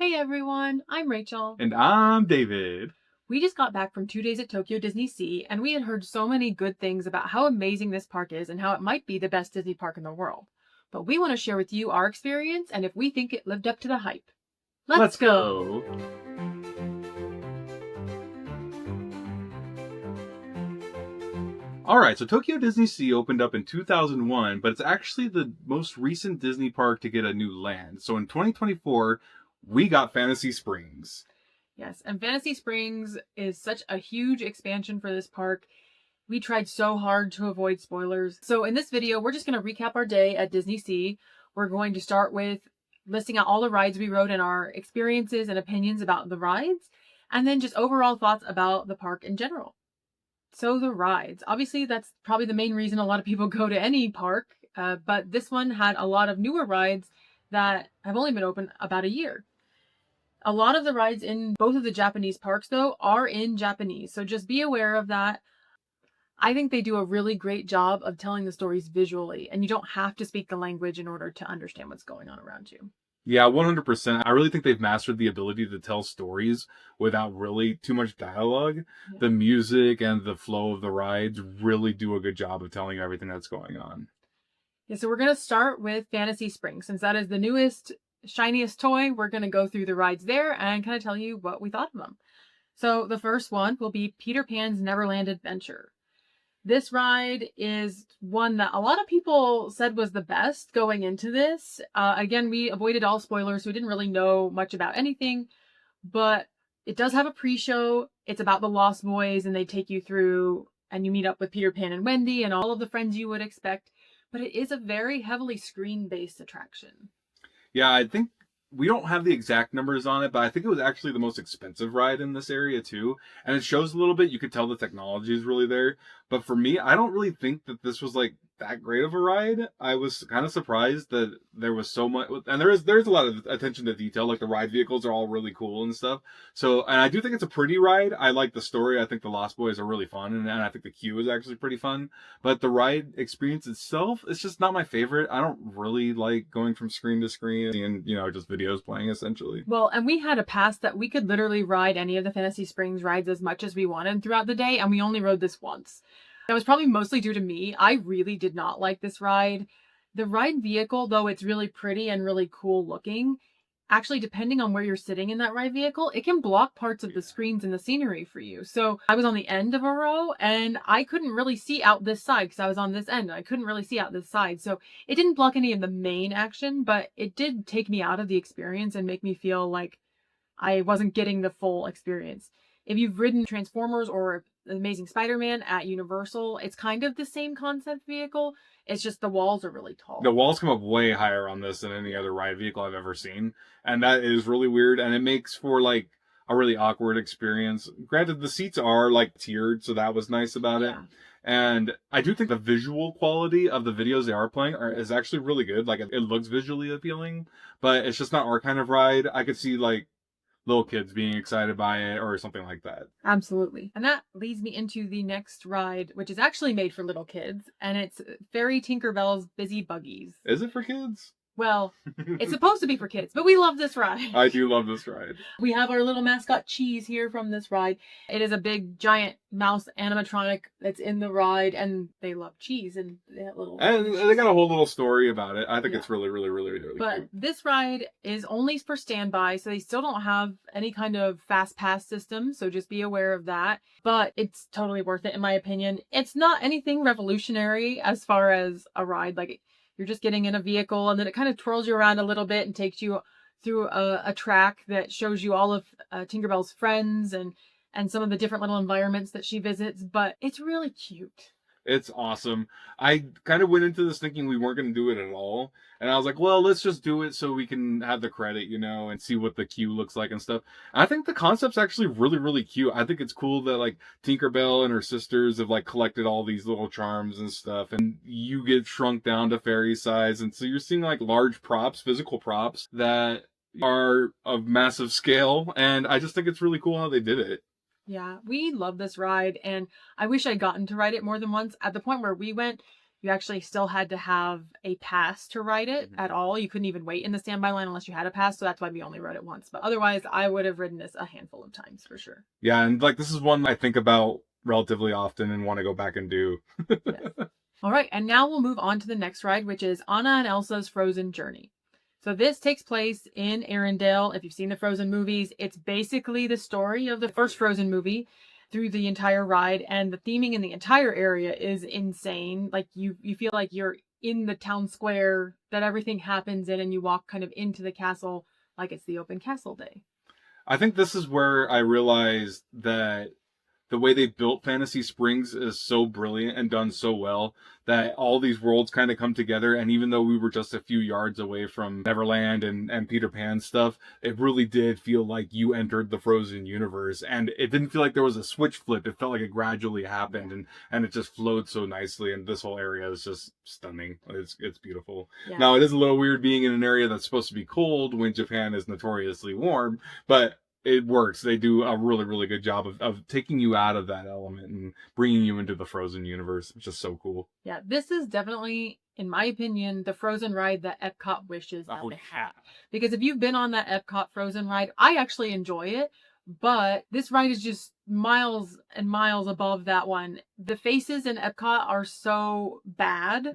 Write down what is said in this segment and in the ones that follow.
Hey everyone, I'm Rachel. And I'm David. We just got back from 2 days at Tokyo DisneySea, and we had heard so many good things about how amazing this park is and how it might be the best Disney park in the world. But we want to share with you our experience and if we think it lived up to the hype. Let's Let's go! go. All right, so Tokyo DisneySea opened up in 2001, but it's actually the most recent Disney park to get a new land. So in 2024, we got Fantasy Springs. Yes, and Fantasy Springs is such a huge expansion for this park. We tried so hard to avoid spoilers. So in this video, we're just going to recap our day at DisneySea. We're going to start with listing out all the rides we rode and our experiences and opinions about the rides, and then just overall thoughts about the park in general. So the rides, obviously that's probably the main reason a lot of people go to any park, but this one had a lot of newer rides that have only been open about a year. A lot of the rides in both of the Japanese parks, though, are in Japanese, so just be aware of that. I think they do a really great job of telling the stories visually, and you don't have to speak the language in order to understand what's going on around you. Yeah, 100%. I really think they've mastered the ability to tell stories without really too much dialogue. Yeah. The music and the flow of the rides really do a good job of telling you everything that's going on. Yeah, so we're going to start with Fantasy Springs. Since that is the newest, shiniest toy, we're going to go through the rides there and kind of tell you what we thought of them. So the first one will be Peter Pan's Neverland Adventure. This ride is one that a lot of people said was the best going into this. Again, we avoided all spoilers, so we didn't really know much about anything, but it does have a pre-show. It's about the Lost Boys, and they take you through, and you meet up with Peter Pan and Wendy and all of the friends you would expect, but it is a very heavily screen-based attraction. Yeah, I think we don't have the exact numbers on it, but I think it was actually the most expensive ride in this area too. And it shows a little bit. You could tell the technology is really there. But for me, I don't really think that this was like that great of a ride. I was kind of surprised that there was so much, and there's a lot of attention to detail. Like the ride vehicles are all really cool and stuff. So, and I do think it's a pretty ride. I like the story. I think the Lost Boys are really fun, and I think the queue is actually pretty fun. But the ride experience itself, it's just not my favorite. I don't really like going from screen to screen and just videos playing essentially. Well, and we had a pass that we could literally ride any of the Fantasy Springs rides as much as we wanted throughout the day, and we only rode this once. That was probably mostly due to me. I really did not like this ride. The ride vehicle, though it's really pretty and really cool looking, actually, depending on where you're sitting in that ride vehicle, it can block parts of the screens and the scenery for you. So I was on the end of a row and I couldn't really see out this side because I was on this end. And I couldn't really see out this side. So it didn't block any of the main action, but it did take me out of the experience and make me feel like I wasn't getting the full experience. If you've ridden Transformers or Amazing Spider-Man at Universal, it's kind of the same concept vehicle. It's just the walls are really tall. The walls come up way higher on this than any other ride vehicle I've ever seen. And that is really weird. And it makes for like a really awkward experience. Granted, the seats are like tiered, so that was nice about it. And I do think the visual quality of the videos they are playing is actually really good. Like it looks visually appealing, but it's just not our kind of ride. I could see like little kids being excited by it or something like that. Absolutely. And that leads me into the next ride, which is actually made for little kids, and it's Fairy Tinkerbell's Busy Buggies. Is it for kids? Well, it's supposed to be for kids, but we love this ride. I do love this ride. We have our little mascot Cheese here from this ride. It is a big giant mouse animatronic that's in the ride, and they love cheese and that little. And they got a whole little story about it. I think it's really, really, really, really But cute. this ride is only for standby, so they still don't have any kind of fast pass system, so just be aware of that. But it's totally worth it, in my opinion. It's not anything revolutionary as far as a ride. Like, you're just getting in a vehicle, and then it kind of twirls you around a little bit and takes you through a track that shows you all of Tinkerbell's friends and some of the different little environments that she visits. But it's really cute. It's awesome. I kind of went into this thinking we weren't going to do it at all. And I was like, well, let's just do it so we can have the credit, and see what the queue looks like and stuff. And I think the concept's actually really, really cute. I think it's cool that like Tinkerbell and her sisters have like collected all these little charms and stuff. And you get shrunk down to fairy size. And so you're seeing like large props, physical props that are of massive scale. And I just think it's really cool how they did it. Yeah, we love this ride, and I wish I'd gotten to ride it more than once. At the point where we went, you actually still had to have a pass to ride it Mhm. at all. You couldn't even wait in the standby line unless you had a pass. So that's why we only rode it once. But otherwise, I would have ridden this a handful of times for sure. Yeah, and like this is one I think about relatively often and want to go back and do. Yes. All right, and now we'll move on to the next ride, which is Anna and Elsa's Frozen Journey. So this takes place in Arendelle. If you've seen the Frozen movies, it's basically the story of the first Frozen movie through the entire ride, and the theming in the entire area is insane. Like you feel like you're in the town square that everything happens in, and you walk kind of into the castle like it's the open castle day. I think this is where I realized that the way they built Fantasy Springs is so brilliant and done so well that all these worlds kind of come together. And even though we were just a few yards away from Neverland and Peter Pan stuff, it really did feel like you entered the Frozen universe. And it didn't feel like there was a switch flip. It felt like it gradually happened and it just flowed so nicely. And this whole area is just stunning. It's beautiful. Yeah. Now, it is a little weird being in an area that's supposed to be cold when Japan is notoriously warm, but it works. They do a really, really good job of taking you out of that element and bringing you into the Frozen universe. It's just so cool. Yeah, this is definitely, in my opinion, the Frozen ride that Epcot wishes that they had. Because if you've been on that Epcot Frozen ride, I actually enjoy it, but this ride is just miles and miles above that one. The faces in Epcot are so bad,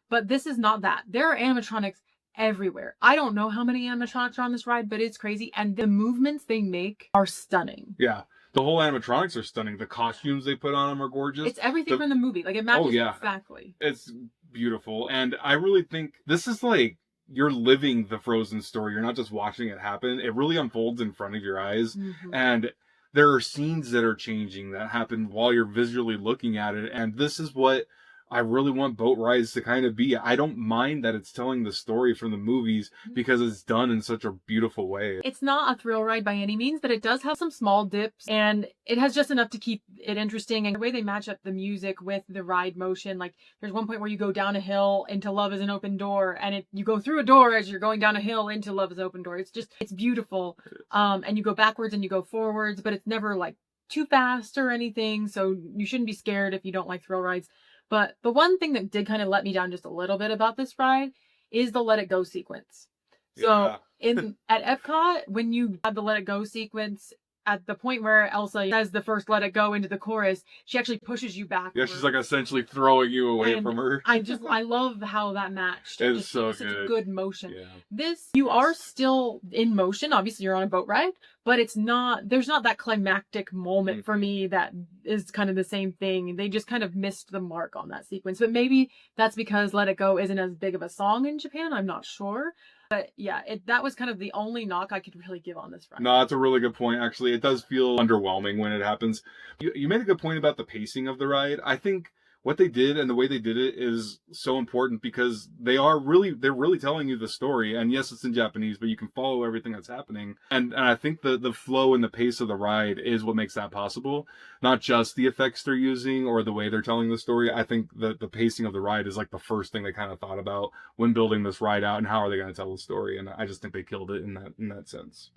but this is not that. There are animatronics everywhere. I don't know how many animatronics are on this ride, but it's crazy. And the movements they make are stunning. Yeah. The whole animatronics are stunning. The costumes they put on them are gorgeous. It's everything from the movie. Like, it matches exactly. It's beautiful. And I really think this is like, you're living the Frozen story. You're not just watching it happen. It really unfolds in front of your eyes. And there are scenes that are changing that happen while you're visually looking at it. And this is what I really want boat rides to kind of be. I don't mind that it's telling the story from the movies because it's done in such a beautiful way. It's not a thrill ride by any means, but it does have some small dips, and it has just enough to keep it interesting. And the way they match up the music with the ride motion, like there's one point where you go down a hill into Love is an Open Door, and you go through a door as you're going down a hill into Love is an Open Door. It's beautiful. And you go backwards and you go forwards, but it's never like too fast or anything. So you shouldn't be scared if you don't like thrill rides. But the one thing that did kind of let me down just a little bit about this ride is the Let It Go sequence. So at Epcot, when you have the Let It Go sequence, at the point where Elsa says the first Let It Go into the chorus, she actually pushes you back. Yeah, she's like essentially throwing you away from her. I love how that matched. It's so such good. Good motion. Yeah. This, you are still in motion. Obviously, you're on a boat ride, but there's not that climactic moment for me that is kind of the same thing. They just kind of missed the mark on that sequence. But maybe that's because Let It Go isn't as big of a song in Japan. I'm not sure. But yeah, that was kind of the only knock I could really give on this ride. No, that's a really good point, actually. It does feel underwhelming when it happens. You made a good point about the pacing of the ride. I think what they did and the way they did it is so important because they're really telling you the story. And yes, it's in Japanese, but you can follow everything that's happening. And I think the flow and the pace of the ride is what makes that possible. Not just the effects they're using or the way they're telling the story. I think that the pacing of the ride is like the first thing they kind of thought about when building this ride out and how are they going to tell the story. And I just think they killed it in that sense.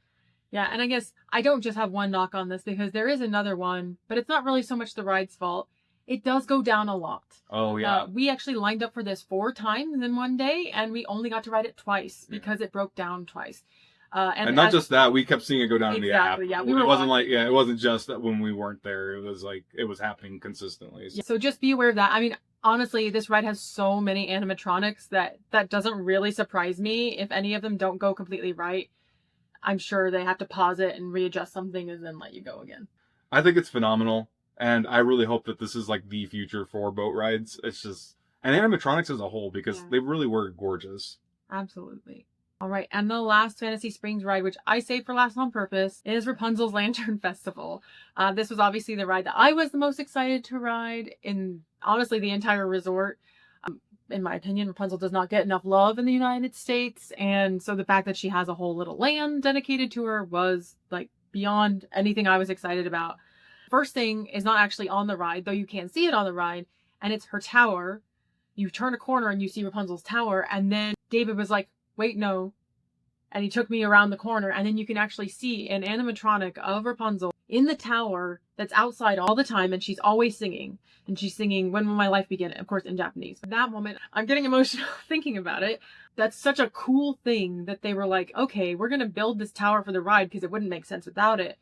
Yeah, and I guess I don't just have one knock on this because there is another one, but it's not really so much the ride's fault. It does go down a lot. Oh, yeah. We actually lined up for this 4 times in one day, and we only got to ride it twice because it broke down twice. And not just that, we kept seeing it go down in the app. Yeah, it wasn't just that when we weren't there. It was like, it was happening consistently. Yeah, so just be aware of that. I mean, honestly, this ride has so many animatronics that doesn't really surprise me. If any of them don't go completely right, I'm sure they have to pause it and readjust something and then let you go again. I think it's phenomenal. And I really hope that this is like the future for boat rides. It's just, and animatronics as a whole, because they really were gorgeous. Absolutely. All right. And the last Fantasy Springs ride, which I saved for last on purpose, is Rapunzel's Lantern Festival. This was obviously the ride that I was the most excited to ride in, honestly, the entire resort. In my opinion, Rapunzel does not get enough love in the United States. And so the fact that she has a whole little land dedicated to her was like beyond anything I was excited about. First thing is not actually on the ride, though you can see it on the ride, and it's her tower. You turn a corner and you see Rapunzel's tower, and then David was like, wait, no. And he took me around the corner, and then you can actually see an animatronic of Rapunzel in the tower that's outside all the time, and she's always singing. And she's singing When Will My Life Begin? Of course, in Japanese. At that moment, I'm getting emotional thinking about it. That's such a cool thing that they were like, okay, we're going to build this tower for the ride because it wouldn't make sense without it.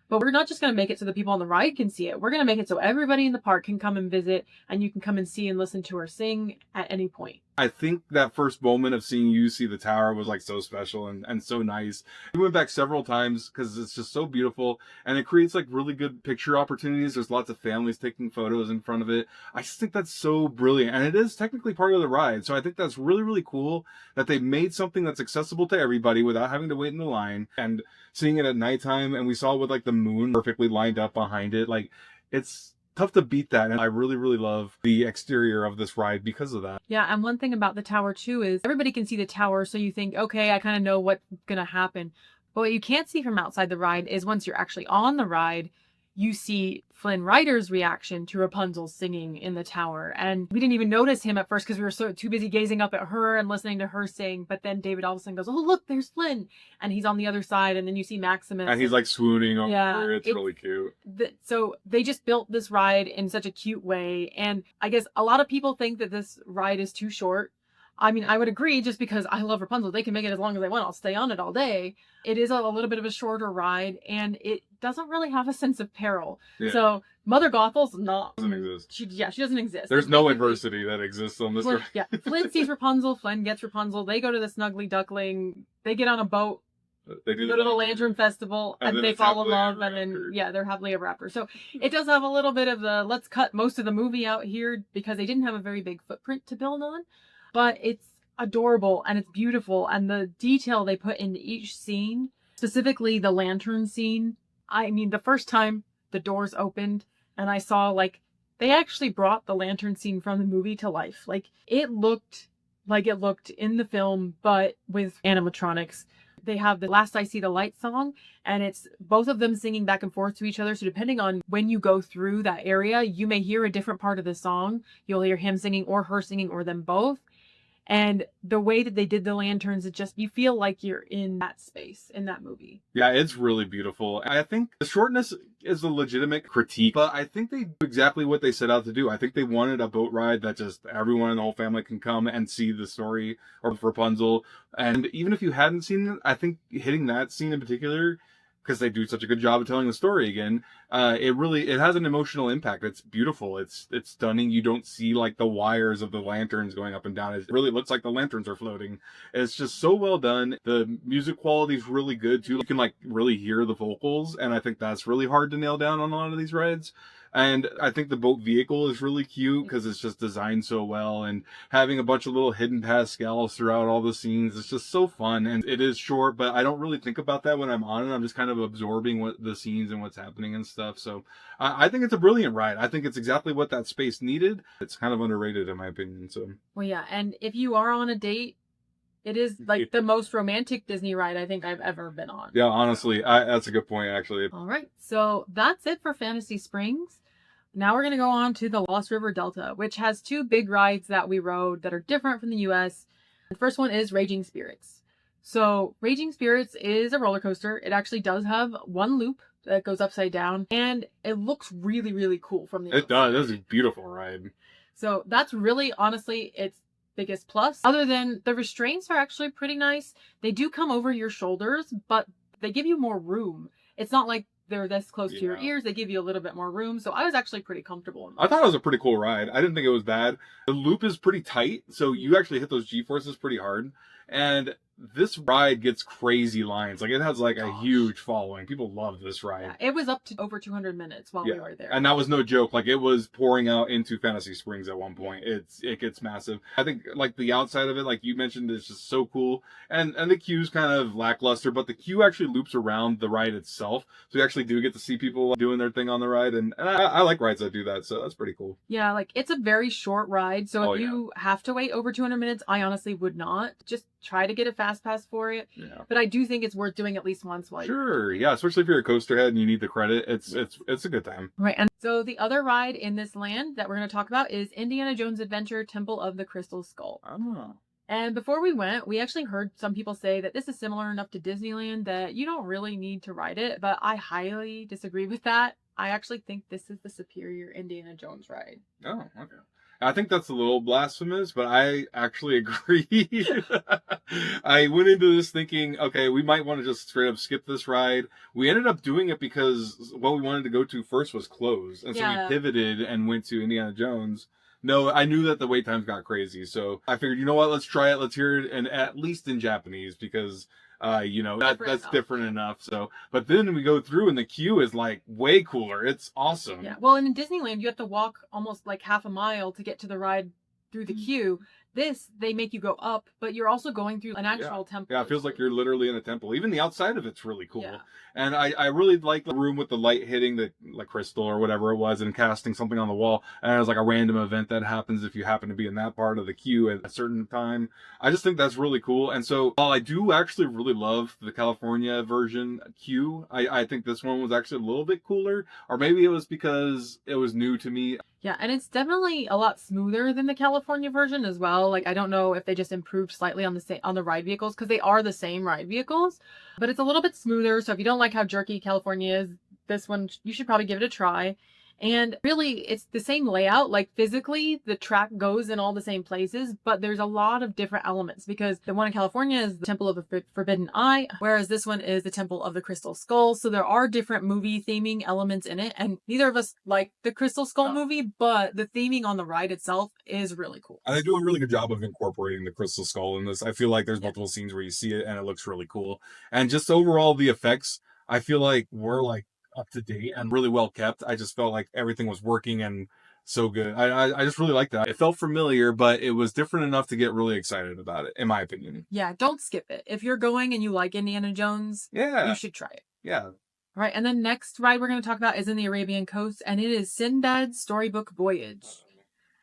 But we're not just going to make it so the people on the ride can see it. We're going to make it so everybody in the park can come and visit, and you can come and see and listen to her sing at any point. I think that first moment of seeing you see the tower was like so special and so nice. We went back several times because it's just so beautiful, and it creates like really good picture opportunities. There's lots of families taking photos in front of it. I just think that's so brilliant, and it is technically part of the ride. So I think that's really, really cool that they made something that's accessible to everybody without having to wait in the line, and seeing it at nighttime. And we saw it with like the moon perfectly lined up behind it. Like, it's tough to beat that, and I really, really love the exterior of this ride because of that. Yeah, and one thing about the tower too is everybody can see the tower, so you think, okay, I kind of know what's gonna happen. But what you can't see from outside the ride is once you're actually on the ride, you see Flynn Rider's reaction to Rapunzel singing in the tower. And we didn't even notice him at first because we were so too busy gazing up at her and listening to her sing. But then David all of a sudden goes, oh, look, there's Flynn. And he's on the other side. And then you see Maximus. And he's like swooning over her. It's really cute. So they just built this ride in such a cute way. And I guess a lot of people think that this ride is too short. I mean, I would agree just because I love Rapunzel. They can make it as long as they want. I'll stay on it all day. It is a little bit of a shorter ride, and it doesn't really have a sense of peril. Yeah. So Mother Gothel's not... doesn't exist. She doesn't exist. There's no adversity that exists on this ride. Yeah. Flynn sees Rapunzel. Flynn gets Rapunzel. They go to the Snuggly Duckling. They get on a boat. They go to the Lantern Festival, and they fall in love, and then, yeah, they're happily ever after. So it does have a little bit of the, let's cut most of the movie out here because they didn't have a very big footprint to build on. But it's adorable and it's beautiful, and the detail they put into each scene, specifically the lantern scene. I mean, the first time the doors opened and I saw, like, they actually brought the lantern scene from the movie to life. Like, it looked like it looked in the film, but with animatronics. They have the Last I See the Light song, and it's both of them singing back and forth to each other. So depending on when you go through that area, you may hear a different part of the song. You'll hear him singing or her singing or them both. And the way that they did the lanterns, it just, you feel like you're in that space, in that movie. Yeah, it's really beautiful. I think the shortness is a legitimate critique, but I think they do exactly what they set out to do. I think they wanted a boat ride that just everyone in the whole family can come and see the story of Rapunzel. And even if you hadn't seen it, I think hitting that scene in particular, because they do such a good job of telling the story again, it has an emotional impact. It's beautiful. It's stunning. You don't see like the wires of the lanterns going up and down. It really looks like the lanterns are floating. It's just so well done. The music quality is really good too. You can like really hear the vocals, and I think that's really hard to nail down on a lot of these rides. And I think the boat vehicle is really cute because it's just designed so well, and having a bunch of little hidden pascals throughout all the scenes. It's just so fun, and it is short, but I don't really think about that when I'm on it. I'm just kind of absorbing what the scenes and what's happening and stuff. So I think it's a brilliant ride. I think it's exactly what that space needed. It's kind of underrated in my opinion. So, well, yeah. And if you are on a date, it is like the most romantic Disney ride I think I've ever been on. Yeah, honestly, that's a good point, actually. All right. So that's it for Fantasy Springs. Now we're going to go on to the Lost River Delta, which has two big rides that we rode that are different from the US. The first one is Raging Spirits. So Raging Spirits is a roller coaster. It actually does have one loop that goes upside down, and it looks really, really cool from the outside. It does. It's a beautiful ride. So that's really, honestly, its biggest plus. Other than the restraints are actually pretty nice. They do come over your shoulders, but they give you more room. It's not like they're this close to your ears. They give you a little bit more room. So I was actually pretty comfortable. I thought it was a pretty cool ride. I didn't think it was bad. The loop is pretty tight, so you actually hit those G-forces pretty hard. And this ride gets crazy lines. Like, it has like a huge following. People love this ride. Yeah, it was up to over 200 minutes while we were there. And that was no joke. Like, it was pouring out into Fantasy Springs at one point. It gets massive. I think like the outside of it, like you mentioned, is just so cool. And the queue's kind of lackluster, but the queue actually loops around the ride itself. So you actually do get to see people doing their thing on the ride. And I like rides that do that. So that's pretty cool. Yeah, like it's a very short ride. So if you have to wait over 200 minutes, I honestly would not. Just try to get a fast pass for it. Yeah. But I do think it's worth doing at least once. Sure. Yeah. Especially if you're a coaster head and you need the credit. It's a good time. Right. And so the other ride in this land that we're going to talk about is Indiana Jones Adventure Temple of the Crystal Skull. Oh. And before we went, we actually heard some people say that this is similar enough to Disneyland that you don't really need to ride it, but I highly disagree with that. I actually think this is the superior Indiana Jones ride. Oh, okay. I think that's a little blasphemous, but I actually agree. I went into this thinking, okay, we might want to just straight up skip this ride. We ended up doing it because what we wanted to go to first was closed. And so we Yeah. pivoted and went to Indiana Jones. No, I knew that the wait times got crazy. So I figured, you know what, let's try it. Let's hear it, and at least in Japanese, because that's enough. different enough. So, but then we go through and the queue is like way cooler. It's awesome. Yeah. Well, and in Disneyland, you have to walk almost like half a mile to get to the ride through the queue. This, they make you go up, but you're also going through an actual temple. Yeah, it feels like you're literally in a temple. Even the outside of it's really cool. Yeah. And I really like the room with the light hitting the like crystal or whatever it was and casting something on the wall. And it was like a random event that happens if you happen to be in that part of the queue at a certain time. I just think that's really cool. And so while I do actually really love the California version queue, I think this one was actually a little bit cooler. Or maybe it was because it was new to me. Yeah, and it's definitely a lot smoother than the California version as well. Like I don't know if they just improved slightly on the ride vehicles because they are the same ride vehicles, but it's a little bit smoother. So if you don't like how jerky California is, this one you should probably give it a try. And really, it's the same layout. Like physically, the track goes in all the same places, but there's a lot of different elements because the one in California is the Temple of the Forbidden Eye, whereas this one is the Temple of the Crystal Skull. So there are different movie theming elements in it. And neither of us like the Crystal Skull movie, but the theming on the ride itself is really cool. And they do a really good job of incorporating the crystal skull in this. I feel like there's multiple scenes where you see it and it looks really cool. And just overall, the effects, I feel like were like up to date and really well kept. I just felt like everything was working and so good. I just really liked that. It felt familiar, but it was different enough to get really excited about it, in my opinion. Yeah, don't skip it. If you're going and you like Indiana Jones, Yeah. you should try it. Yeah. All right, and then next ride we're going to talk about is in the Arabian coast, and it is Sinbad's Storybook Voyage.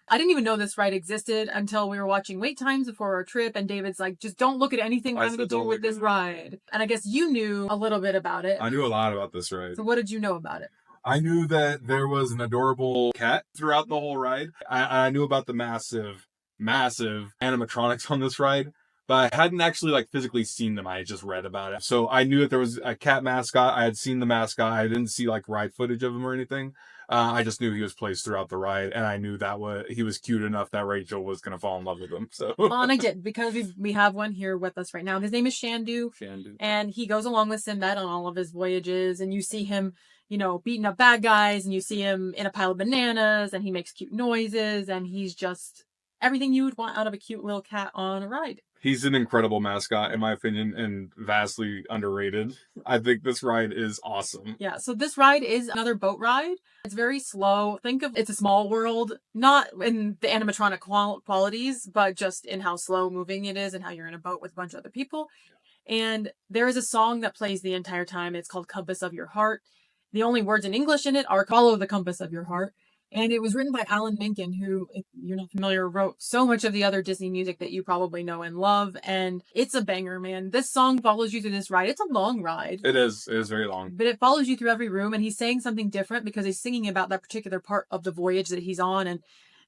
I didn't even know this ride existed until we were watching wait times before our trip, and David's like, just don't look at anything having to do with this ride. And I guess you knew a little bit about it. I knew a lot about this ride. So what did you know about it? I knew that there was an adorable cat throughout the whole ride. I knew about the massive animatronics on this ride, but I hadn't actually like physically seen them. I had just read about it. So I knew that there was a cat mascot. I had seen the mascot. I didn't see like ride footage of him or anything. I just knew he was placed throughout the ride, and I knew that he was cute enough that Rachel was going to fall in love with him. So, Well, and I did, because we have one here with us right now. His name is Shandu, and he goes along with Sinbad on all of his voyages, and you see him, beating up bad guys, and you see him in a pile of bananas, and he makes cute noises, and he's just everything you would want out of a cute little cat on a ride. He's an incredible mascot, in my opinion, and vastly underrated. I think this ride is awesome. Yeah, so this ride is another boat ride. It's very slow. Think of it's a small world, not in the animatronic qualities, but just in how slow moving it is and how you're in a boat with a bunch of other people. And there is a song that plays the entire time. It's called Compass of Your Heart. The only words in English in it are Follow the Compass of Your Heart. And it was written by Alan Menken, who, if you're not familiar, wrote so much of the other Disney music that you probably know and love. And it's a banger, man. This song follows you through this ride. It's a long ride. It is. It is very long. But it follows you through every room. And he's saying something different because he's singing about that particular part of the voyage that he's on. And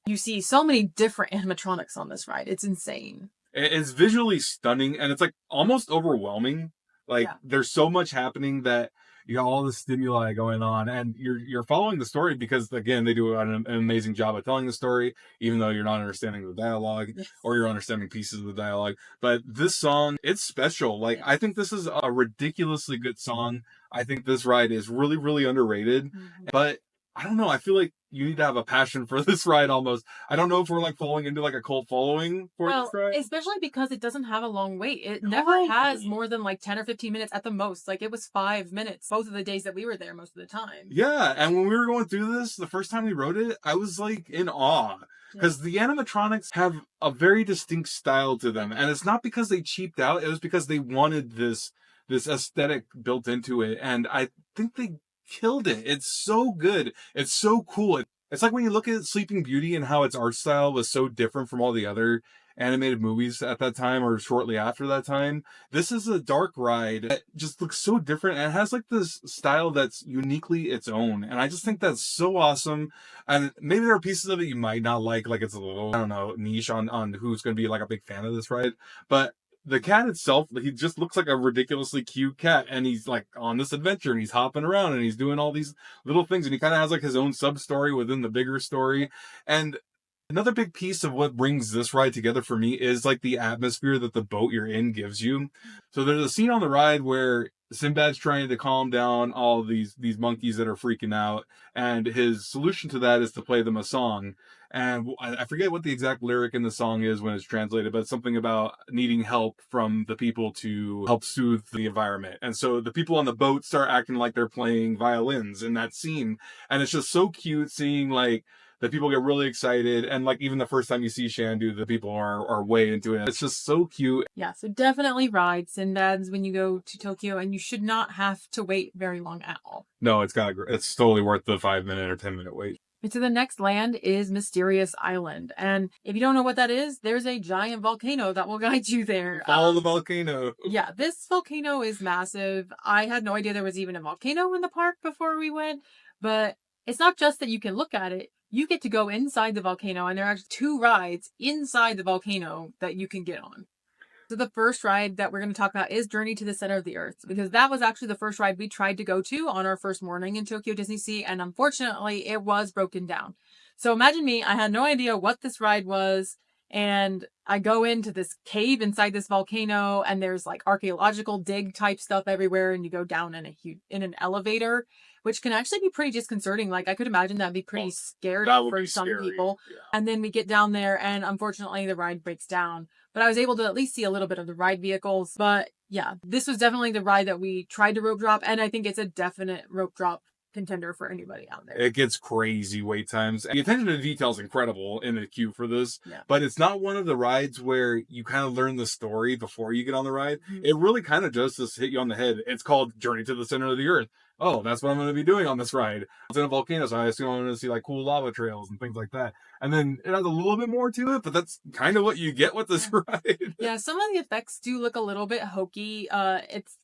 you see so many different animatronics on this ride. It's insane. It's visually stunning, and it's like almost overwhelming. Like there's so much happening that you got all the stimuli going on, and you're following the story because again they do an amazing job of telling the story, even though you're not understanding the dialogue or you're understanding pieces of the dialogue. But this song, it's special. Like I think this is a ridiculously good song. I think this ride is really, really underrated. But I don't know. I feel like you need to have a passion for this ride almost. I don't know if we're like falling into like a cult following for this ride. Especially because it doesn't have a long wait. It never has more than like 10 or 15 minutes at the most. Like it was 5 minutes both of the days that we were there most of the time. Yeah, and when we were going through this, the first time we rode it, I was like in awe. Because the animatronics have a very distinct style to them. And it's not because they cheaped out. It was because they wanted this aesthetic built into it. And I think they killed it. It's so good. It's so cool. It's like when you look at Sleeping Beauty and how its art style was so different from all the other animated movies at that time or shortly after that time. This is a dark ride that just looks so different and it has like this style that's uniquely its own. And I just think that's so awesome. And maybe there are pieces of it you might not like it's a little, I don't know, niche on who's going to be like a big fan of this ride. But the cat itself, he just looks like a ridiculously cute cat, and he's like on this adventure and he's hopping around and he's doing all these little things, and he kind of has like his own sub story within the bigger story. And another big piece of what brings this ride together for me is like the atmosphere that the boat you're in gives you. So there's a scene on the ride where Sinbad's trying to calm down all these monkeys that are freaking out, and his solution to that is to play them a song. And I forget what the exact lyric in the song is when it's translated, but it's something about needing help from the people to help soothe the environment. And so the people on the boat start acting like they're playing violins in that scene. And it's just so cute seeing like the people get really excited. And like even the first time you see Shandu, the people are way into it. It's just so cute. Yeah, so definitely ride Sinbad's when you go to Tokyo, and you should not have to wait very long at all. No, it's totally worth the 5-minute or 10-minute wait. And so the next land is Mysterious Island. And if you don't know what that is, there's a giant volcano that will guide you there. Follow the volcano. Yeah, this volcano is massive. I had no idea there was even a volcano in the park before we went. But it's not just that you can look at it. You get to go inside the volcano, and there are 2 rides inside the volcano that you can get on. So the first ride that we're going to talk about is Journey to the Center of the Earth, because that was actually the first ride we tried to go to on our first morning in Tokyo DisneySea, and unfortunately it was broken down. So imagine me, I had no idea what this ride was, and I go into this cave inside this volcano, and there's like archaeological dig type stuff everywhere, and you go down in an elevator, which can actually be pretty disconcerting. Like I could imagine that'd be pretty scary for some people. Yeah. And then we get down there, and unfortunately the ride breaks down. But I was able to at least see a little bit of the ride vehicles. But yeah, this was definitely the ride that we tried to rope drop, and I think it's a definite rope drop contender for anybody out there. It gets crazy wait times. The attention to detail is incredible in the queue for this, but it's not one of the rides where you kind of learn the story before you get on the ride. Mm-hmm. It really kind of just hit you on the head. It's called Journey to the Center of the Earth. Oh, that's what I'm going to be doing on this ride. It's in a volcano, so I assume I'm going to see like cool lava trails and things like that. And then it has a little bit more to it, but that's kind of what you get with this ride. Yeah, some of the effects do look a little bit hokey.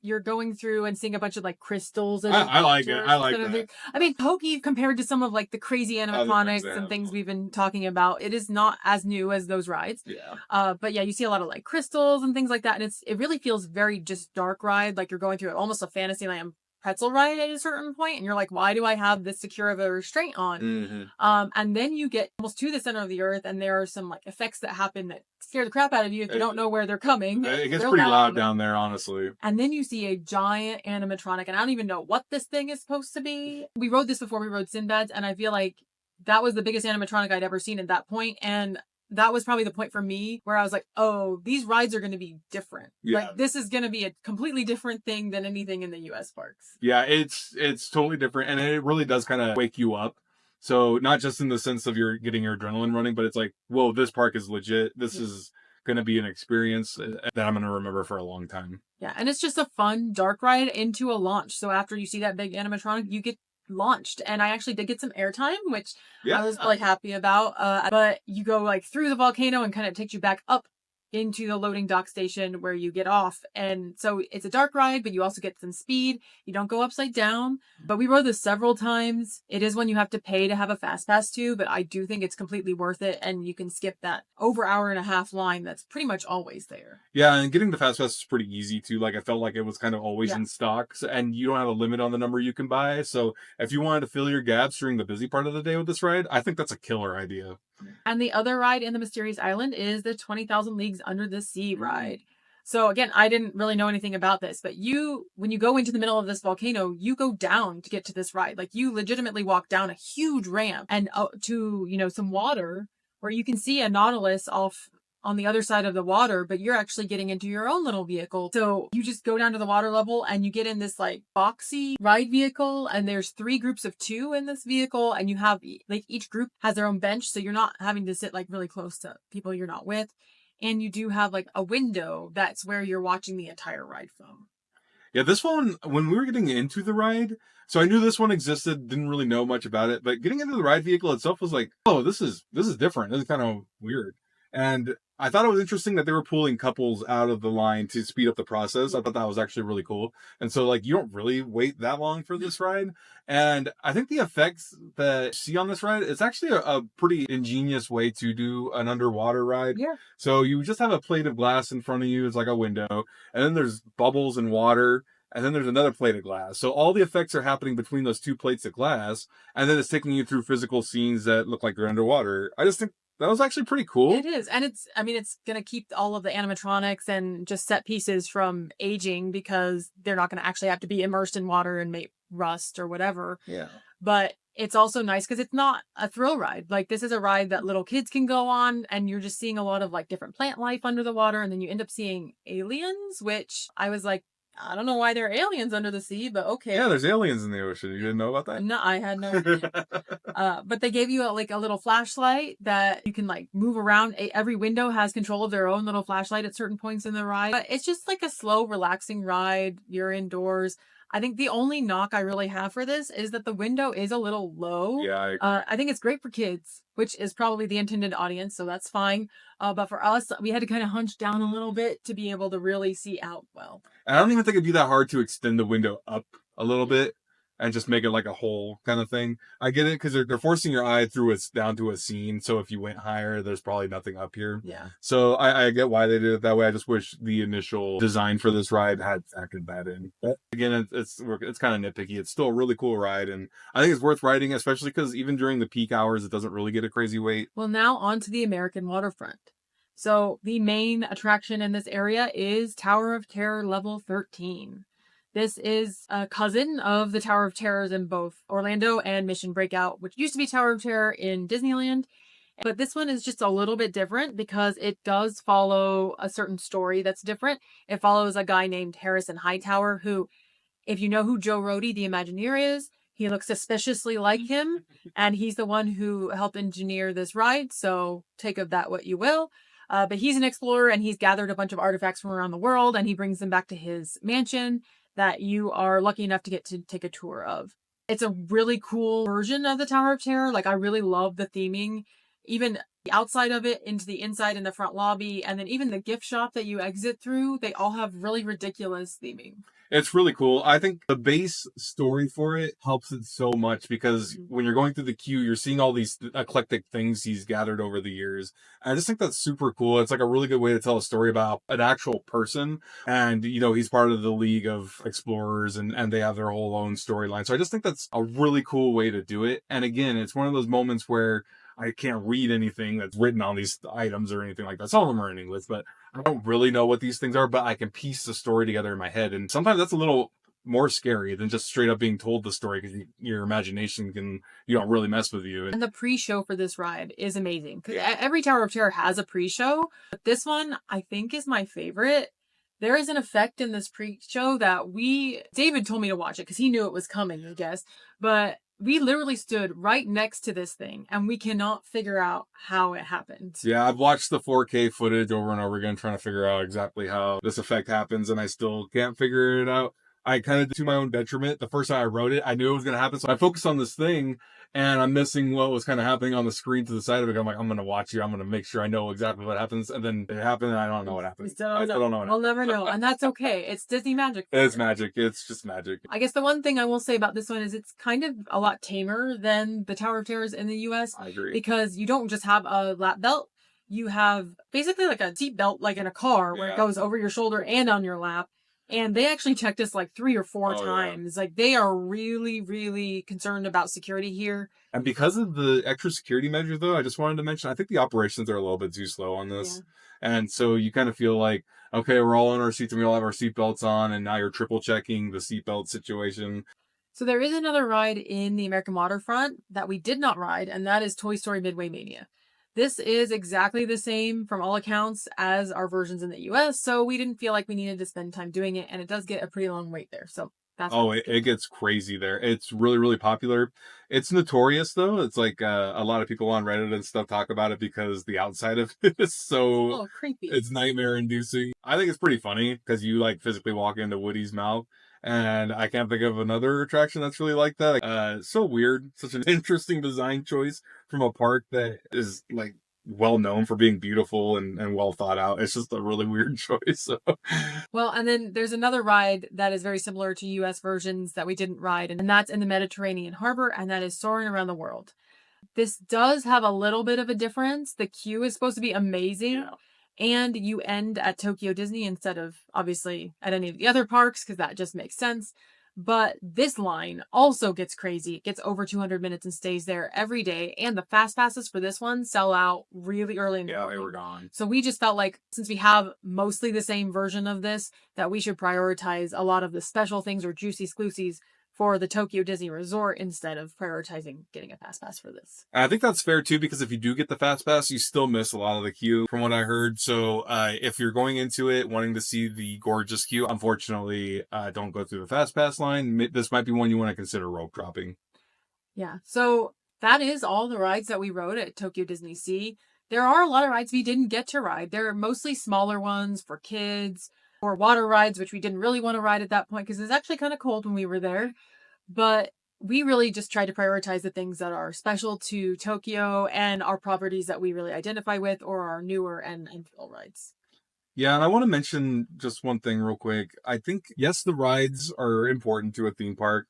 You're going through and seeing a bunch of like crystals. And I like it. I like that. I mean, hokey compared to some of like the crazy animatronics and things we've been talking about. It is not as new as those rides. Yeah. But yeah, you see a lot of like crystals and things like that, and it really feels very just dark ride, like you're going through almost a Fantasyland pretzel ride at a certain point, and you're like, why do I have this secure of a restraint on? Mm-hmm. And then you get almost to the center of the earth, and there are some like effects that happen that scare the crap out of you if you don't know where they're coming. It gets pretty loud down there, honestly. And then you see a giant animatronic, and I don't even know what this thing is supposed to be. We rode this before we rode Sinbad's, and I feel like that was the biggest animatronic I'd ever seen at that point, and that was probably the point for me where I was like, oh, these rides are going to be different. Yeah. Like this is going to be a completely different thing than anything in the US parks. Yeah, it's totally different. And it really does kind of wake you up. So not just in the sense of you're getting your adrenaline running, but it's like, whoa, this park is legit. This is going to be an experience that I'm going to remember for a long time. Yeah. And it's just a fun dark ride into a launch. So after you see that big animatronic, you get launched, and I actually did get some airtime, which I was like happy about. But you go like through the volcano and kind of takes you back up into the loading dock station where you get off. And so it's a dark ride, but you also get some speed. You don't go upside down. But we rode this several times. It is one you have to pay to have a fast pass to, but I do think it's completely worth it. And you can skip that over hour and a half line that's pretty much always there. Yeah, and getting the fast pass is pretty easy too. Like I felt like it was kind of always in stock, and you don't have a limit on the number you can buy. So if you wanted to fill your gaps during the busy part of the day with this ride, I think that's a killer idea. And the other ride in the Mysterious Island is the 20,000 Leagues Under the Sea ride. So again, I didn't really know anything about this, but when you go into the middle of this volcano, you go down to get to this ride. Like you legitimately walk down a huge ramp and to, some water where you can see a Nautilus off on the other side of the water, but you're actually getting into your own little vehicle. So you just go down to the water level and you get in this like boxy ride vehicle, and there's 3 groups of 2 in this vehicle, and you have like each group has their own bench, so you're not having to sit like really close to people you're not with. And you do have like a window that's where you're watching the entire ride from. Yeah, this one, when we were getting into the ride, so I knew this one existed, didn't really know much about it, but getting into the ride vehicle itself was like, oh, this is different. This is kind of weird. And I thought it was interesting that they were pulling couples out of the line to speed up the process. I thought that was actually really cool. And so, like, you don't really wait that long for this ride. And I think the effects that you see on this ride, it's actually a pretty ingenious way to do an underwater ride. Yeah. So you just have a plate of glass in front of you. It's like a window. And then there's bubbles and water. And then there's another plate of glass. So all the effects are happening between those two plates of glass. And then it's taking you through physical scenes that look like you're underwater. I just think that was actually pretty cool. It is. And it's going to keep all of the animatronics and just set pieces from aging because they're not going to actually have to be immersed in water and make rust or whatever. Yeah. But it's also nice because it's not a thrill ride. Like, this is a ride that little kids can go on, and you're just seeing a lot of like different plant life under the water. And then you end up seeing aliens, which I was like, I don't know why there are aliens under the sea, but okay. Yeah, there's aliens in the ocean. You didn't know about that? No, I had no idea. But they gave you a little flashlight that you can like move around. Every window has control of their own little flashlight at certain points in the ride. But it's just like a slow, relaxing ride. You're indoors. I think the only knock I really have for this is that the window is a little low. Yeah. I think it's great for kids, which is probably the intended audience, so that's fine. But for us, we had to kind of hunch down a little bit to be able to really see out well. I don't even think it'd be that hard to extend the window up a little bit and just make it like a hole kind of thing. I get it because they're forcing your eye down to a scene. So if you went higher, there's probably nothing up here. Yeah. So I get why they did it that way. I just wish the initial design for this ride had factored that in. But again, it's kind of nitpicky. It's still a really cool ride, and I think it's worth riding, especially because even during the peak hours, it doesn't really get a crazy wait. Well, now on to the American Waterfront. So the main attraction in this area is Tower of Terror Level 13. This is a cousin of the Tower of Terrors in both Orlando and Mission Breakout, which used to be Tower of Terror in Disneyland. But this one is just a little bit different because it does follow a certain story that's different. It follows a guy named Harrison Hightower, who, if you know who Joe Rohde, the Imagineer, is, he looks suspiciously like him. And he's the one who helped engineer this ride. So take of that what you will. But he's an explorer, and he's gathered a bunch of artifacts from around the world, and he brings them back to his mansion that you are lucky enough to get to take a tour of. It's a really cool version of the Tower of Terror. Like, I really love the theming, even the outside of it into the inside in the front lobby, and then even the gift shop that you exit through, they all have really ridiculous theming. It's really cool. I think the base story for it helps it so much because when you're going through the queue, you're seeing all these eclectic things he's gathered over the years. And I just think that's super cool. It's like a really good way to tell a story about an actual person. And, you know, he's part of the League of Explorers and they have their whole own storyline. So I just think that's a really cool way to do it. And again, it's one of those moments where I can't read anything that's written on these items or anything like that. Some of them are in English, but I don't really know what these things are, but I can piece the story together in my head. And sometimes that's a little more scary than just straight up being told the story because your imagination you don't really mess with you. And the pre-show for this ride is amazing because every Tower of Terror has a pre-show, but this one I think is my favorite. There is an effect in this pre-show that David told me to watch it because he knew it was coming, I guess, but we literally stood right next to this thing and we cannot figure out how it happened. Yeah, I've watched the 4K footage over and over again trying to figure out exactly how this effect happens and I still can't figure it out. I kind of did to my own detriment. The first time I wrote it, I knew it was going to happen. So I focused on this thing and I'm missing what was kind of happening on the screen to the side of it. I'm like, I'm going to watch you. I'm going to make sure I know exactly what happens. And then it happened and I don't know what happened. I still don't know what happened. I'll never know. And that's okay. It's Disney magic. It's magic. It's just magic. I guess the one thing I will say about this one is it's kind of a lot tamer than the Tower of Terrors in the US. I agree. Because you don't just have a lap belt. You have basically like a seat belt, like in a car, where it goes over your shoulder and on your lap. And they actually checked us like 3 or 4 times. Yeah. Like, they are really, really concerned about security here. And because of the extra security measures, though, I just wanted to mention, I think the operations are a little bit too slow on this. Yeah. And so you kind of feel like, okay, we're all in our seats and we all have our seatbelts on, and now you're triple checking the seatbelt situation. So there is another ride in the American Waterfront that we did not ride, and that is Toy Story Midway Mania. This is exactly the same from all accounts as our versions in the US, so we didn't feel like we needed to spend time doing it, and it does get a pretty long wait there. So that's it gets crazy there. It's really, really popular. It's notorious though. It's like a lot of people on Reddit and stuff talk about it because the outside of it is so creepy. It's nightmare inducing. I think it's pretty funny because you like physically walk into Woody's mouth. And I can't think of another attraction that's really like that. So weird. Such an interesting design choice from a park that is like well known for being beautiful and well thought out. It's just a really weird choice. So. Well, and then there's another ride that is very similar to US versions that we didn't ride, and that's in the Mediterranean harbor, and that is Soaring Around the World. This does have a little bit of a difference. The queue is supposed to be amazing. Yeah. And you end at Tokyo Disney instead of obviously at any of the other parks, because that just makes sense. But this line also gets crazy. It gets over 200 minutes and stays there every day. And the fast passes for this one sell out really early in the morning. Yeah, they were gone. So we just felt like, since we have mostly the same version of this, that we should prioritize a lot of the special things or juicy exclusives for the Tokyo Disney Resort instead of prioritizing getting a fast pass for this. I think that's fair too, because if you do get the fast pass, you still miss a lot of the queue from what I heard. So if you're going into it wanting to see the gorgeous queue, unfortunately, don't go through the fast pass line. This might be one you want to consider rope dropping. Yeah. So that is all the rides that we rode at Tokyo DisneySea. There are a lot of rides we didn't get to ride. They're mostly smaller ones for kids, or water rides, which we didn't really want to ride at that point because it's actually kind of cold when we were there. But we really just tried to prioritize the things that are special to Tokyo and our properties that we really identify with, or our newer and fill rides. Yeah, and I want to mention just one thing real quick. I think, yes, the rides are important to a theme park,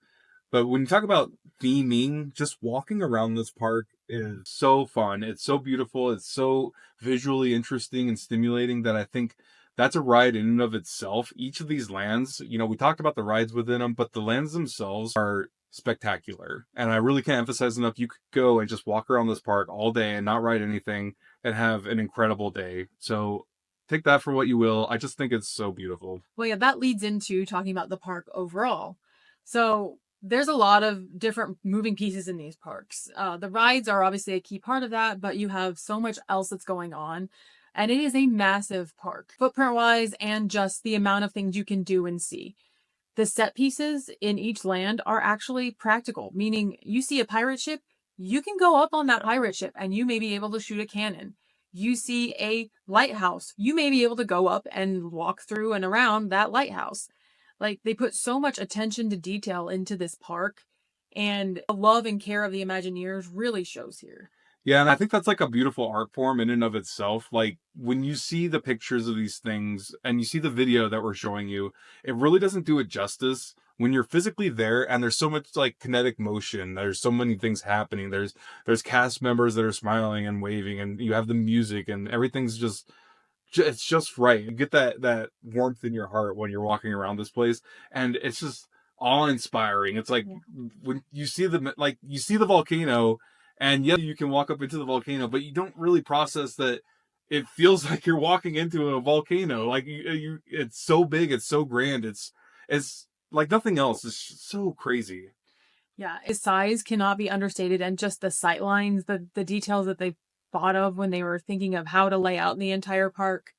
but when you talk about theming, just walking around this park is so fun. It's so beautiful. It's so visually interesting and stimulating that I think that's a ride in and of itself. Each of these lands, we talked about the rides within them, but the lands themselves are spectacular. And I really can't emphasize enough, you could go and just walk around this park all day and not ride anything and have an incredible day. So take that for what you will. I just think it's so beautiful. Well, yeah, that leads into talking about the park overall. So there's a lot of different moving pieces in these parks. The rides are obviously a key part of that, but you have so much else that's going on. And it is a massive park, footprint-wise, and just the amount of things you can do and see. The set pieces in each land are actually practical, meaning you see a pirate ship, you can go up on that pirate ship and you may be able to shoot a cannon. You see a lighthouse, you may be able to go up and walk through and around that lighthouse. Like, they put so much attention to detail into this park, and the love and care of the Imagineers really shows here. Yeah, and I think that's like a beautiful art form in and of itself. Like, when you see the pictures of these things and you see the video that we're showing you, it really doesn't do it justice. When you're physically there and there's so much like kinetic motion, there's so many things happening. There's cast members that are smiling and waving, and you have the music, and everything's just it's just right. You get that warmth in your heart when you're walking around this place, and it's just awe-inspiring. It's like when you see the volcano, and yeah, you can walk up into the volcano, but you don't really process that it feels like you're walking into a volcano. Like it's so big, it's so grand, it's like nothing else. It's so crazy. Yeah, its size cannot be understated, and just the sight lines, the details that they thought of when they were thinking of how to lay out the entire park.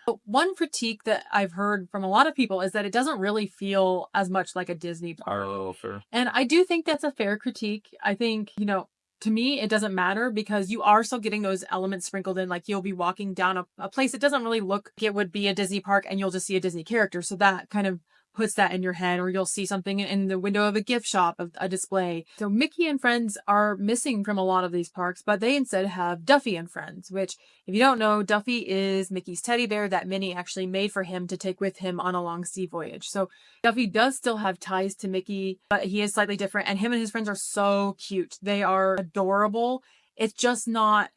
But one critique that I've heard from a lot of people is that it doesn't really feel as much like a Disney park. Fair. And I do think that's a fair critique. I think, to me, it doesn't matter because you are still getting those elements sprinkled in. Like, you'll be walking down a place that doesn't really look like it would be a Disney park, and you'll just see a Disney character. So that kind of puts that in your head, or you'll see something in the window of a gift shop, of a display. So Mickey and Friends are missing from a lot of these parks, but they instead have Duffy and Friends, which, if you don't know, Duffy is Mickey's teddy bear that Minnie actually made for him to take with him on a long sea voyage. So Duffy does still have ties to Mickey, but he is slightly different, and him and his friends are so cute. They are adorable. It's just not,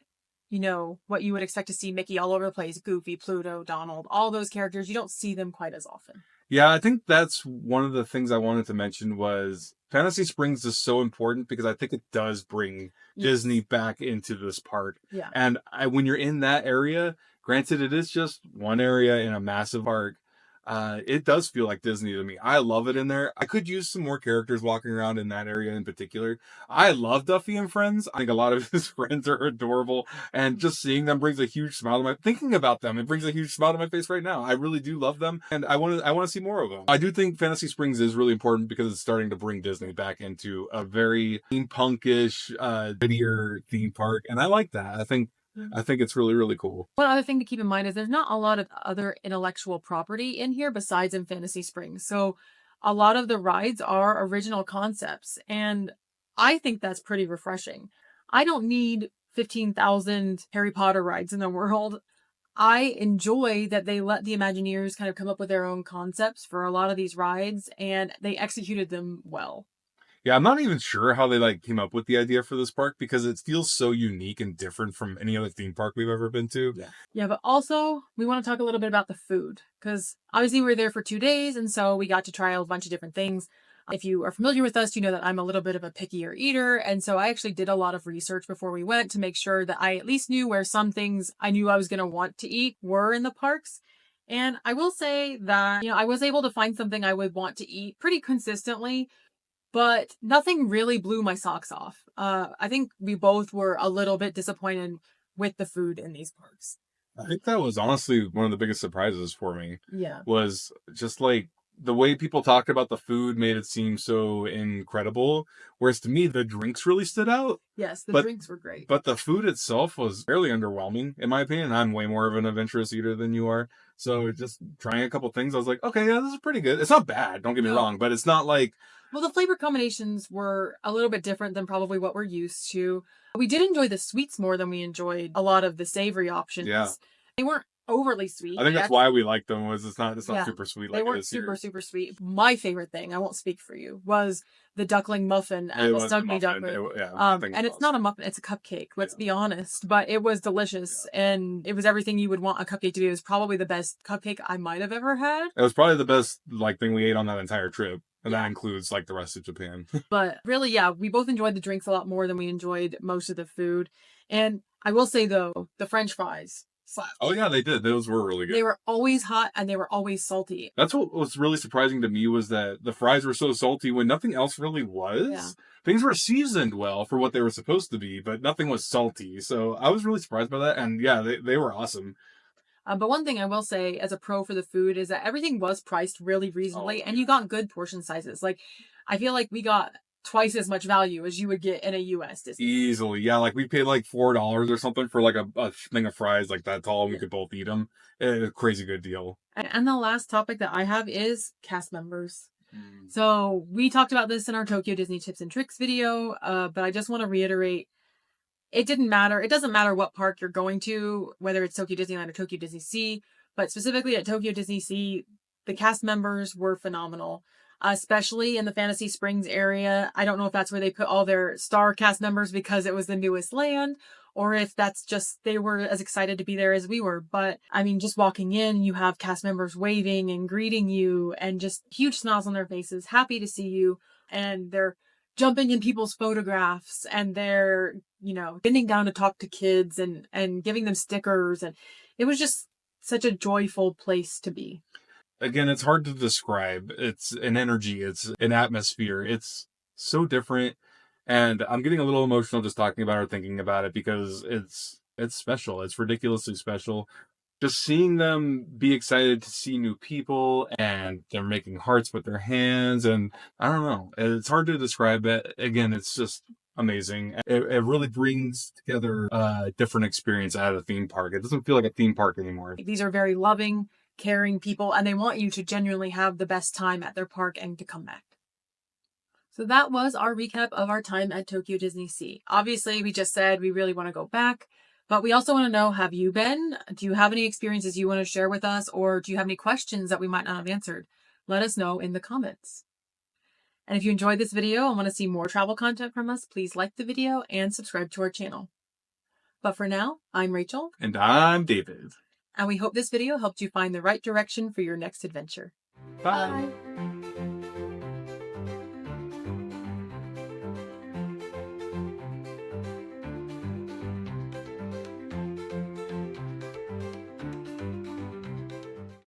what you would expect to see Mickey all over the place. Goofy, Pluto, Donald, all those characters. You don't see them quite as often. Yeah, I think that's one of the things I wanted to mention was Fantasy Springs is so important because I think it does bring Disney back into this park. Yeah. And when you're in that area, granted it is just one area in a massive park, it does feel like Disney to me. I love it in there. I could use some more characters walking around in that area in particular. I love Duffy and Friends. I think a lot of his friends are adorable, and just seeing them brings a huge smile to thinking about them, it brings a huge smile to my face right now. I really do love them, and I want to see more of them. I do think Fantasy Springs is really important because it's starting to bring Disney back into a very steampunkish, grittier theme park, and I like that. I think it's really, really cool. One other thing to keep in mind is there's not a lot of other intellectual property in here besides in Fantasy Springs. So a lot of the rides are original concepts, and I think that's pretty refreshing. I don't need 15,000 Harry Potter rides in the world. I enjoy that they let the Imagineers kind of come up with their own concepts for a lot of these rides, and they executed them well. Yeah, I'm not even sure how they like came up with the idea for this park because it feels so unique and different from any other theme park we've ever been to. Yeah, but also we want to talk a little bit about the food because obviously we were there for 2 days, and so we got to try a bunch of different things. If you are familiar with us, you know that I'm a little bit of a pickier eater, and so I actually did a lot of research before we went to make sure that I at least knew where some things I knew I was going to want to eat were in the parks. And I will say that, I was able to find something I would want to eat pretty consistently, but nothing really blew my socks off. I think we both were a little bit disappointed with the food in these parks. I think that was honestly one of the biggest surprises for me. Yeah. Was just like the way people talked about the food made it seem so incredible. Whereas to me, the drinks really stood out. Yes, the drinks were great. But the food itself was fairly underwhelming, in my opinion. I'm way more of an adventurous eater than you are. So just trying a couple things, I was like, okay, yeah, this is pretty good. It's not bad, don't get me wrong, but it's not like... Well, the flavor combinations were a little bit different than probably what we're used to. We did enjoy the sweets more than we enjoyed a lot of the savory options. Yeah. They weren't overly sweet. I think that's why we like them, was it's not super sweet like they weren't it is here. super sweet. My favorite thing, I won't speak for you, was the duckling muffin and the Snugly Duckling. And it's not a muffin, it's a cupcake, let's be honest. But it was delicious, and it was everything you would want a cupcake to be. It was probably the best cupcake I might have ever had. It was probably the best thing we ate on that entire trip. And that includes the rest of Japan. But really, we both enjoyed the drinks a lot more than we enjoyed most of the food. And I will say though, the French fries slapped. Oh yeah, they did. Those were really good. They were always hot and they were always salty. That's what was really surprising to me, was that the fries were so salty when nothing else really was. Yeah. Things were seasoned well for what they were supposed to be, but nothing was salty. So I was really surprised by that. And yeah, they were awesome. But one thing I will say as a pro for the food is that everything was priced really reasonably, and you got good portion sizes. I feel like we got twice as much value as you would get in a U.S. Disney. Easily. Yeah, we paid $4 or something for a thing of fries that tall, and we could both eat them. A crazy good deal. And the last topic that I have is cast members. So we talked about this in our Tokyo Disney Tips and Tricks video, but I just want to reiterate, it didn't matter. It doesn't matter what park you're going to, whether it's Tokyo Disneyland or Tokyo DisneySea, but specifically at Tokyo DisneySea, the cast members were phenomenal, especially in the Fantasy Springs area. I don't know if that's where they put all their star cast members because it was the newest land, or if that's just they were as excited to be there as we were. But I mean, just walking in, you have cast members waving and greeting you and just huge smiles on their faces, happy to see you, and they're jumping in people's photographs, and they're, bending down to talk to kids and giving them stickers. And it was just such a joyful place to be. Again, it's hard to describe. It's an energy. It's an atmosphere. It's so different. And I'm getting a little emotional just talking about it or thinking about it because it's special. It's ridiculously special. Just seeing them be excited to see new people, and they're making hearts with their hands, and I don't know. It's hard to describe it. Again, it's just amazing. It really brings together a different experience at a theme park. It doesn't feel like a theme park anymore. These are very loving, caring people, and they want you to genuinely have the best time at their park and to come back. So that was our recap of our time at Tokyo DisneySea. Obviously, we just said we really want to go back. But we also want to know, have you been? Do you have any experiences you want to share with us? Or do you have any questions that we might not have answered? Let us know in the comments. And if you enjoyed this video and want to see more travel content from us, please like the video and subscribe to our channel. But for now, I'm Rachel. And I'm David. And we hope this video helped you find the right direction for your next adventure. Bye. Bye.